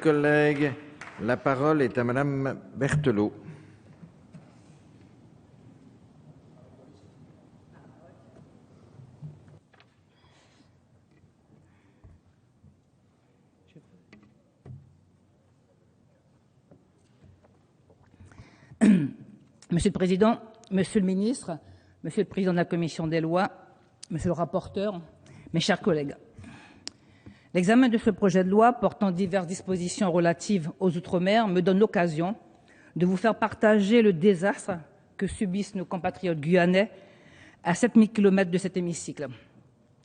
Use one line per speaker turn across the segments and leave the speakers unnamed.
Collègues, la parole est à Madame Berthelot.
Monsieur le Président, Monsieur le Ministre, Monsieur le Président de la Commission des lois, Monsieur le rapporteur, mes chers collègues. L'examen de ce projet de loi portant diverses dispositions relatives aux Outre-mer me donne l'occasion de vous faire partager le désastre que subissent nos compatriotes guyanais à 7000 km de cet hémicycle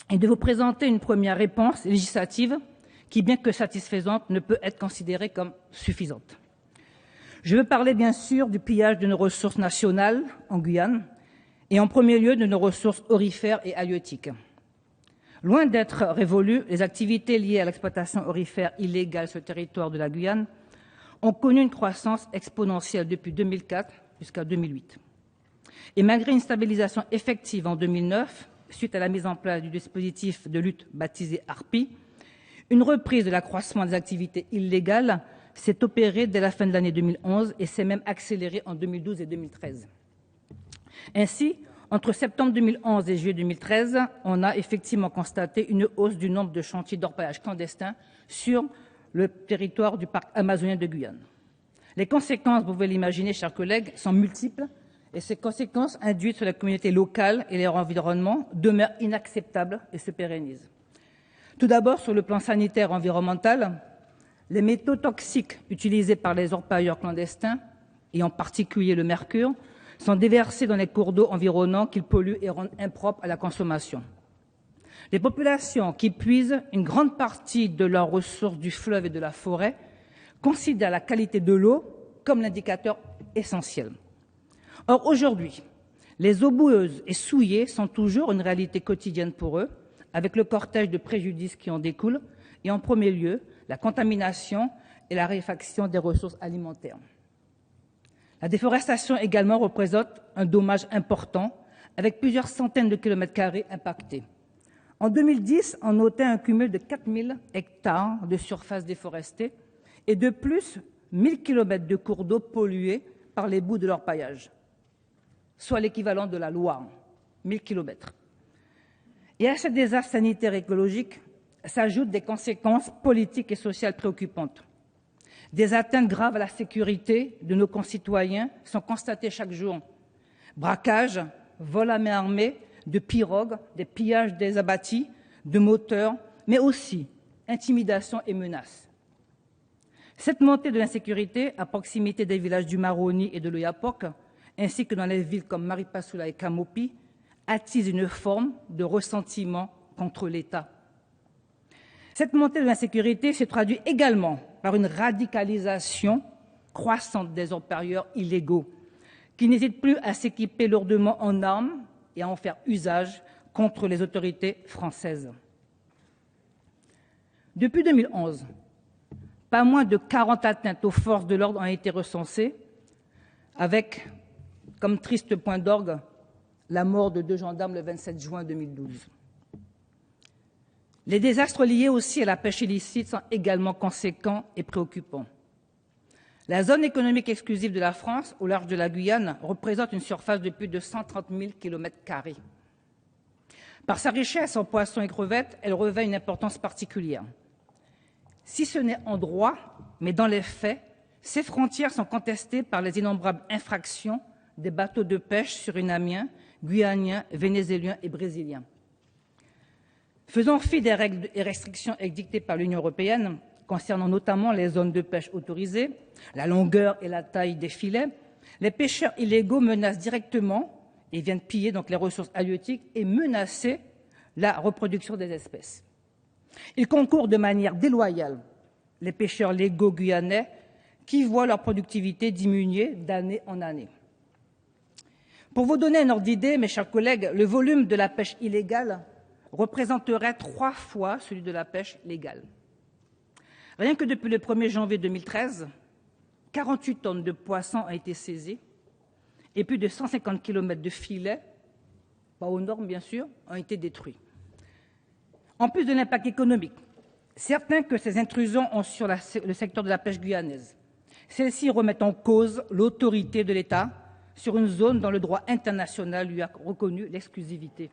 et de vous présenter une première réponse législative qui, bien que satisfaisante, ne peut être considérée comme suffisante. Je veux parler bien sûr du pillage de nos ressources nationales en Guyane et en premier lieu de nos ressources aurifères et halieutiques. Loin d'être révolues, les activités liées à l'exploitation aurifère illégale sur le territoire de la Guyane ont connu une croissance exponentielle depuis 2004 jusqu'à 2008. Et malgré une stabilisation effective en 2009, suite à la mise en place du dispositif de lutte baptisé Harpie, une reprise de l'accroissement des activités illégales s'est opérée dès la fin de l'année 2011 et s'est même accélérée en 2012 et 2013. Ainsi, entre septembre 2011 et juillet 2013, on a effectivement constaté une hausse du nombre de chantiers d'orpaillage clandestins sur le territoire du parc amazonien de Guyane. Les conséquences, vous pouvez l'imaginer, chers collègues, sont multiples et ces conséquences induites sur la communauté locale et leur environnement demeurent inacceptables et se pérennisent. Tout d'abord, sur le plan sanitaire et environnemental, les métaux toxiques utilisés par les orpailleurs clandestins, et en particulier le mercure, sont déversés dans les cours d'eau environnants qu'ils polluent et rendent impropres à la consommation. Les populations qui puisent une grande partie de leurs ressources du fleuve et de la forêt considèrent la qualité de l'eau comme l'indicateur essentiel. Or, aujourd'hui, les eaux boueuses et souillées sont toujours une réalité quotidienne pour eux, avec le cortège de préjudices qui en découlent, et en premier lieu, la contamination et la raréfaction des ressources alimentaires. La déforestation également représente un dommage important, avec plusieurs centaines de kilomètres carrés impactés. En 2010, on notait un cumul de 4000 hectares de surface déforestée et de plus 1000 kilomètres de cours d'eau pollués par les boues de l'orpaillage, soit l'équivalent de la Loire, 1000 kilomètres. Et à ce désastre sanitaire et écologique s'ajoutent des conséquences politiques et sociales préoccupantes. Des atteintes graves à la sécurité de nos concitoyens sont constatées chaque jour. Braquages, vols à main armée, de pirogues, des pillages des abattis, de moteurs, mais aussi intimidation et menaces. Cette montée de l'insécurité à proximité des villages du Maroni et de l'Oyapock, ainsi que dans les villes comme Maripasoula et Kamopi, attise une forme de ressentiment contre l'État. Cette montée de l'insécurité se traduit également par une radicalisation croissante des orpailleurs illégaux, qui n'hésitent plus à s'équiper lourdement en armes et à en faire usage contre les autorités françaises. Depuis 2011, pas moins de 40 atteintes aux forces de l'ordre ont été recensées, avec, comme triste point d'orgue, la mort de 2 gendarmes le 27 juin 2012. Les désastres liés aussi à la pêche illicite sont également conséquents et préoccupants. La zone économique exclusive de la France, au large de la Guyane, représente une surface de plus de 130 000 km². Par sa richesse en poissons et crevettes, elle revêt une importance particulière. Si ce n'est en droit, mais dans les faits, ces frontières sont contestées par les innombrables infractions des bateaux de pêche surinamiens, guyanais, vénézuéliens et brésiliens. Faisant fi des règles et restrictions édictées par l'Union européenne, concernant notamment les zones de pêche autorisées, la longueur et la taille des filets, les pêcheurs illégaux menacent directement et viennent piller donc les ressources halieutiques et menacer la reproduction des espèces. Ils concourent de manière déloyale les pêcheurs légaux guyanais qui voient leur productivité diminuer d'année en année. Pour vous donner un ordre d'idée, mes chers collègues, le volume de la pêche illégale représenterait 3 fois celui de la pêche légale. Rien que depuis le 1er janvier 2013, 48 tonnes de poissons ont été saisies et plus de 150 km de filets, pas aux normes bien sûr, ont été détruits. En plus de l'impact économique, Certain que ces intrusions ont sur le secteur de la pêche guyanaise. Celles-ci remettent en cause l'autorité de l'État sur une zone dont le droit international lui a reconnu l'exclusivité.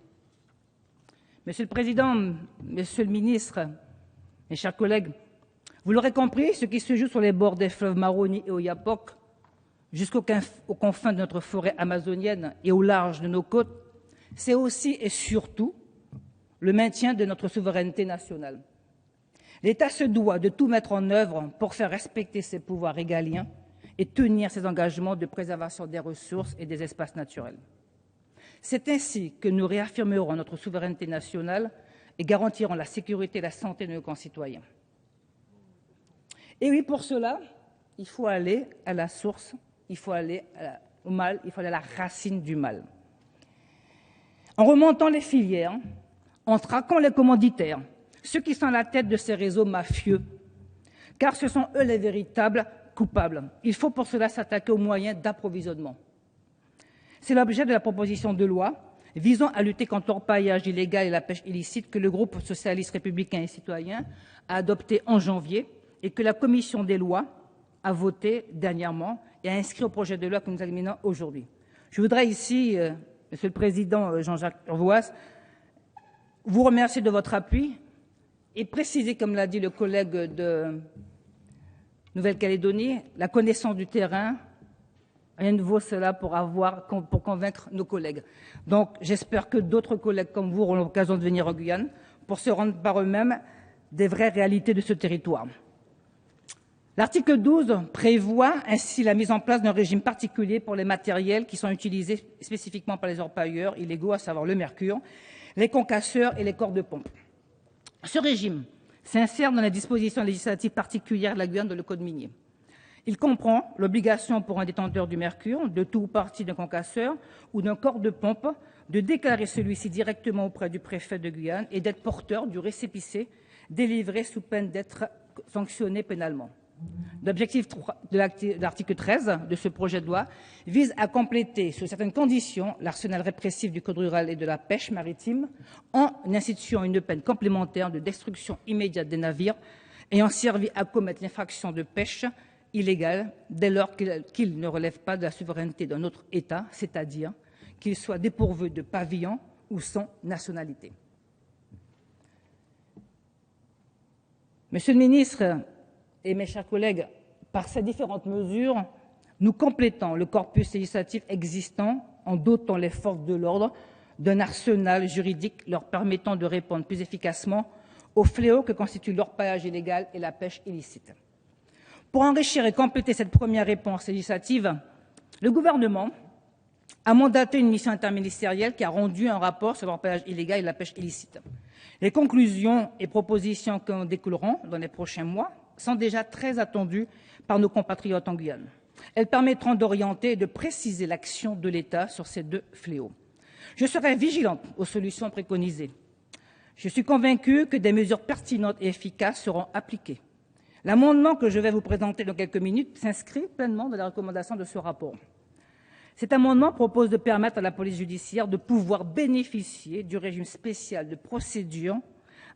Monsieur le Président, Monsieur le Ministre, mes chers collègues, vous l'aurez compris, ce qui se joue sur les bords des fleuves Maroni et Oyapock, jusqu'aux confins de notre forêt amazonienne et au large de nos côtes, c'est aussi et surtout le maintien de notre souveraineté nationale. L'État se doit de tout mettre en œuvre pour faire respecter ses pouvoirs régaliens et tenir ses engagements de préservation des ressources et des espaces naturels. C'est ainsi que nous réaffirmerons notre souveraineté nationale et garantirons la sécurité et la santé de nos concitoyens. Et oui, pour cela, il faut aller à la source, il faut aller au mal, il faut aller à la racine du mal. En remontant les filières, en traquant les commanditaires, ceux qui sont à la tête de ces réseaux mafieux, car ce sont eux les véritables coupables. Il faut pour cela s'attaquer aux moyens d'approvisionnement. C'est l'objet de la proposition de loi visant à lutter contre l'orpaillage illégal et la pêche illicite que le groupe socialiste républicain et citoyen a adopté en janvier et que la commission des lois a voté dernièrement et a inscrit au projet de loi que nous examinons aujourd'hui. Je voudrais ici, Monsieur le Président Jean-Jacques Urvoas, vous remercier de votre appui et préciser, comme l'a dit le collègue de Nouvelle-Calédonie, la connaissance du terrain. Rien ne vaut cela pour convaincre nos collègues. Donc, j'espère que d'autres collègues comme vous auront l'occasion de venir en Guyane pour se rendre par eux-mêmes des vraies réalités de ce territoire. L'article 12 prévoit ainsi la mise en place d'un régime particulier pour les matériels qui sont utilisés spécifiquement par les orpailleurs illégaux, à savoir le mercure, les concasseurs et les corps de pompe. Ce régime s'insère dans les dispositions législatives particulières de la Guyane dans le Code minier. Il comprend l'obligation pour un détenteur du mercure, de tout ou partie d'un concasseur ou d'un corps de pompe, de déclarer celui-ci directement auprès du préfet de Guyane et d'être porteur du récépissé délivré sous peine d'être sanctionné pénalement. L'objectif de l'article 13 de ce projet de loi vise à compléter, sous certaines conditions, l'arsenal répressif du Code rural et de la pêche maritime en instituant une peine complémentaire de destruction immédiate des navires ayant servi à commettre l'infraction de pêche illégale dès lors qu'il ne relève pas de la souveraineté d'un autre État, c'est-à-dire qu'il soit dépourvu de pavillon ou sans nationalité. Monsieur le ministre et mes chers collègues, par ces différentes mesures, nous complétons le corpus législatif existant en dotant les forces de l'ordre d'un arsenal juridique leur permettant de répondre plus efficacement aux fléaux que constituent l'orpaillage illégal et la pêche illicite. Pour enrichir et compléter cette première réponse législative, le gouvernement a mandaté une mission interministérielle qui a rendu un rapport sur l'orpaillage illégal et la pêche illicite. Les conclusions et propositions qui en découleront dans les prochains mois sont déjà très attendues par nos compatriotes en Guyane. Elles permettront d'orienter et de préciser l'action de l'État sur ces deux fléaux. Je serai vigilante aux solutions préconisées. Je suis convaincue que des mesures pertinentes et efficaces seront appliquées. L'amendement que je vais vous présenter dans quelques minutes s'inscrit pleinement dans les recommandations de ce rapport. Cet amendement propose de permettre à la police judiciaire de pouvoir bénéficier du régime spécial de procédure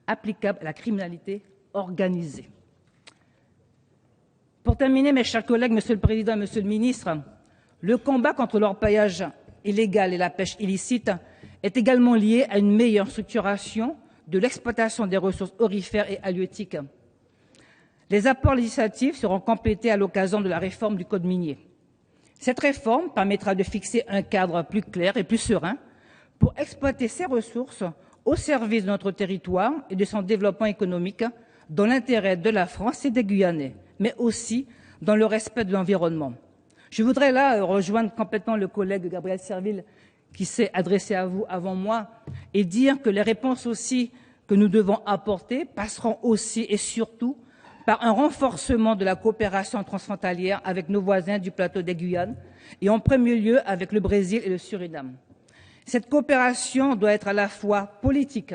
applicable à la criminalité organisée. Pour terminer, mes chers collègues, Monsieur le Président, Monsieur le Ministre, le combat contre l'orpaillage illégal et la pêche illicite est également lié à une meilleure structuration de l'exploitation des ressources aurifères et halieutiques. Les apports législatifs seront complétés à l'occasion de la réforme du Code minier. Cette réforme permettra de fixer un cadre plus clair et plus serein pour exploiter ces ressources au service de notre territoire et de son développement économique dans l'intérêt de la France et des Guyanais, mais aussi dans le respect de l'environnement. Je voudrais là rejoindre complètement le collègue Gabriel Serville qui s'est adressé à vous avant moi et dire que les réponses aussi que nous devons apporter passeront aussi et surtout par un renforcement de la coopération transfrontalière avec nos voisins du plateau des Guyanes et en premier lieu avec le Brésil et le Suriname. Cette coopération doit être à la fois politique,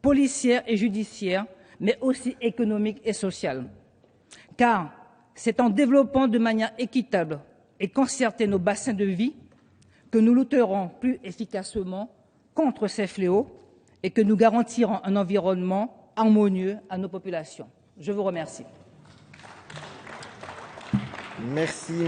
policière et judiciaire, mais aussi économique et sociale. Car c'est en développant de manière équitable et concertée nos bassins de vie que nous lutterons plus efficacement contre ces fléaux et que nous garantirons un environnement harmonieux à nos populations. Je vous remercie.
Merci.